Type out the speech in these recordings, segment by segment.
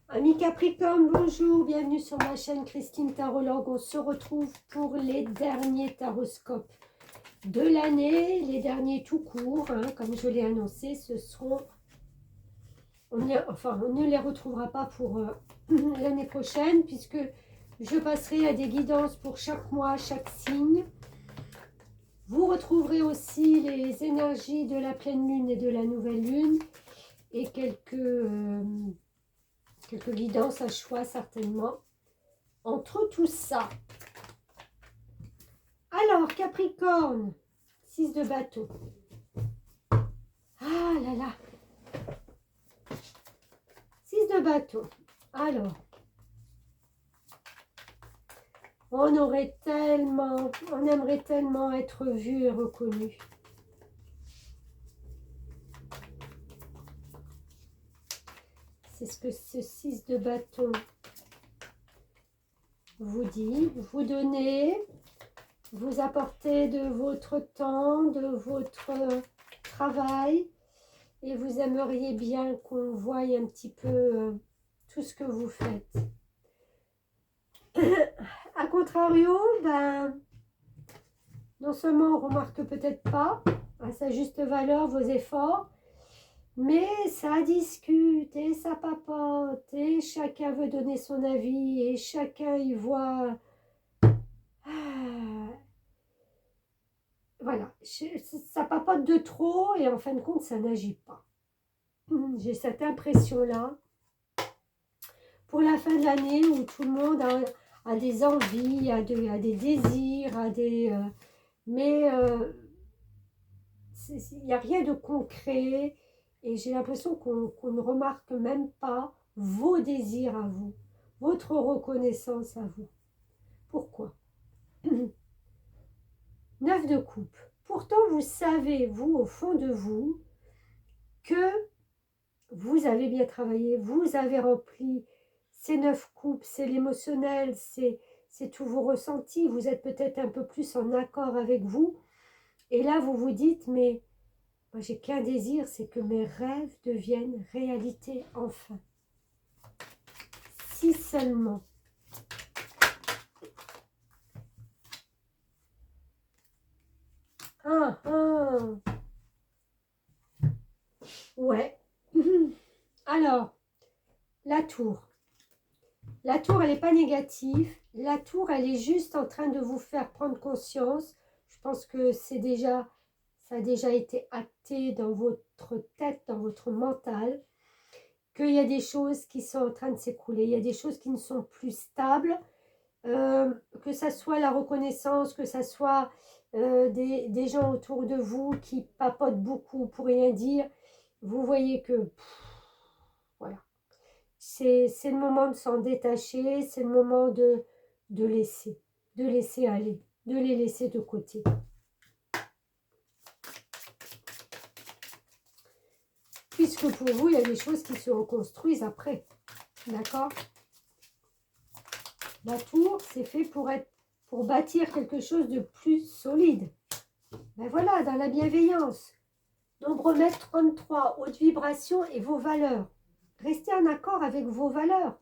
Amis Capricorne, bonjour, bienvenue sur ma chaîne Christine Tarologue. On se retrouve pour les derniers taroscopes de l'année, les derniers tout court, hein, comme je l'ai annoncé, ce seront, on ne les retrouvera pas pour l'année prochaine, puisque je passerai à des guidances pour chaque mois, chaque signe. Vous retrouverez aussi les énergies de la pleine lune et de la nouvelle lune, et quelques guidances à choix certainement. Entre tout ça, alors Capricorne, 6 de bateau. Ah là là, 6 de bateau. Alors, on aimerait tellement être vu et reconnu. C'est ce que ce 6 de bâton vous dit. Vous donnez, vous apportez de votre temps, de votre travail, et vous aimeriez bien qu'on voie un petit peu tout ce que vous faites. A contrario, ben, non seulement on remarque peut-être pas à sa juste valeur vos efforts, mais ça discute et ça papote et chacun veut donner son avis et chacun y voit. Voilà, ça papote de trop et en fin de compte ça n'agit pas. J'ai cette impression-là pour la fin de l'année où tout le monde a des envies, a des désirs, mais il n'y a rien de concret et j'ai l'impression qu'on ne remarque même pas vos désirs à vous, votre reconnaissance à vous. Pourquoi? 9 de coupe. Pourtant, vous savez, vous, au fond de vous, que vous avez bien travaillé, vous avez rempli ces 9 coupes, c'est l'émotionnel, c'est tous vos ressentis, vous êtes peut-être un peu plus en accord avec vous. Et là, vous vous dites, mais moi, j'ai qu'un désir, c'est que mes rêves deviennent réalité enfin. Si seulement. Ah, ah. Ouais. Alors, la tour. La tour, elle n'est pas négative. La tour, elle est juste en train de vous faire prendre conscience. Je pense que ça a déjà été acté dans votre tête, dans votre mental, qu'il y a des choses qui sont en train de s'écrouler. Il y a des choses qui ne sont plus stables. Que ça soit la reconnaissance, que ça soit des gens autour de vous qui papotent beaucoup pour rien dire. Vous voyez que voilà. C'est le moment de s'en détacher, c'est le moment de laisser aller, de les laisser de côté. Puisque pour vous, il y a des choses qui se reconstruisent après. D'accord? La tour, c'est fait pour bâtir quelque chose de plus solide. Ben voilà, dans la bienveillance. Nombre mètre 33, haute vibration et vos valeurs. Restez en accord avec vos valeurs.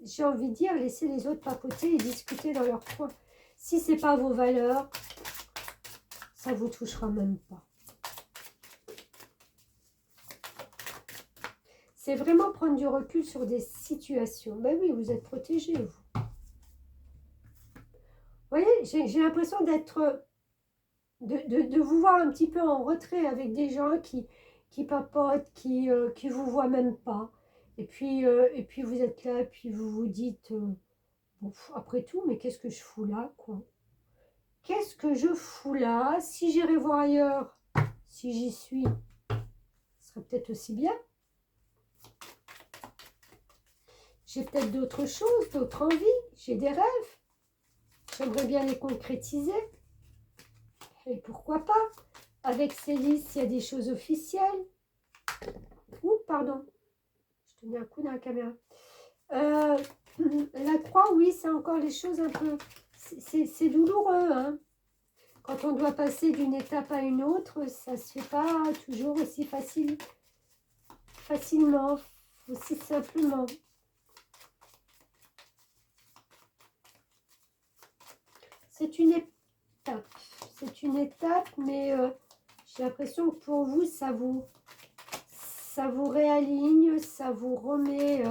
J'ai envie de dire, laissez les autres papoter et discuter dans leur coin. Si ce n'est pas vos valeurs, ça ne vous touchera même pas. C'est vraiment prendre du recul sur des situations. Ben oui, vous êtes protégés, vous. Vous voyez, j'ai l'impression d'être... De vous voir un petit peu en retrait avec des gens qui papotent, qui vous voient même pas. Et puis vous êtes là, et puis vous vous dites... bon, après tout, mais qu'est-ce que je fous là, quoi? Qu'est-ce que je fous là? Si j'irais voir ailleurs, si j'y suis, ce serait peut-être aussi bien. J'ai peut-être d'autres choses, d'autres envies, j'ai des rêves. J'aimerais bien les concrétiser. Et pourquoi pas? Avec ces listes, il y a des choses officielles. Ouh, pardon. Je tenais un coup dans la caméra. La croix, oui, c'est encore les choses un peu... C'est douloureux, hein. Quand on doit passer d'une étape à une autre, ça ne se fait pas toujours aussi facilement. aussi simplement. C'est une étape. C'est une étape, mais j'ai l'impression que pour vous, ça vous réaligne, ça vous remet...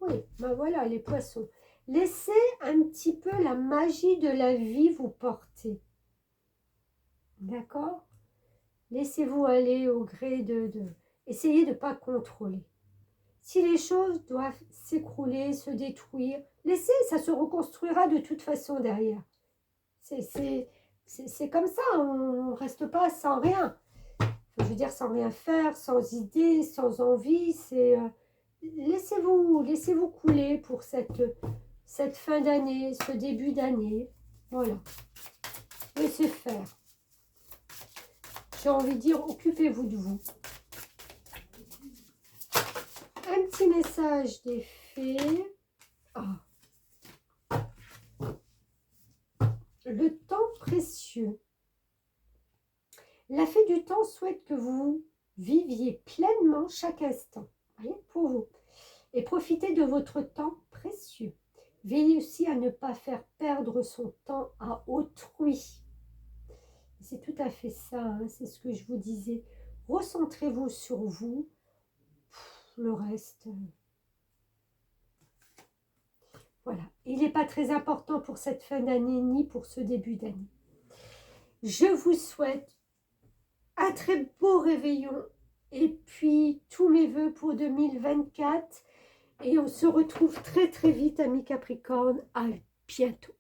Oui, ben voilà, les poissons. Laissez un petit peu la magie de la vie vous porter. D'accord? Laissez-vous aller au gré Essayez de ne pas contrôler. Si les choses doivent s'écrouler, se détruire, laissez, ça se reconstruira de toute façon derrière. C'est comme ça, on ne reste pas sans rien. Je veux dire, sans rien faire, sans idée, sans envie. Laissez-vous couler pour cette fin d'année, ce début d'année. Voilà. Laissez faire. J'ai envie de dire, occupez-vous de vous. Un petit message des fées. Ah. Le temps précieux. La fée du temps souhaite que vous viviez pleinement chaque instant. Voyez, pour vous. Et profitez de votre temps précieux. Veillez aussi à ne pas faire perdre son temps à autrui. C'est tout à fait ça, hein, c'est ce que je vous disais. Recentrez-vous sur vous. Le reste, voilà. Il n'est pas très important pour cette fin d'année ni pour ce début d'année. Je vous souhaite un très beau réveillon et puis tous mes voeux pour 2024. Et on se retrouve très très vite, amis Capricorne. À bientôt.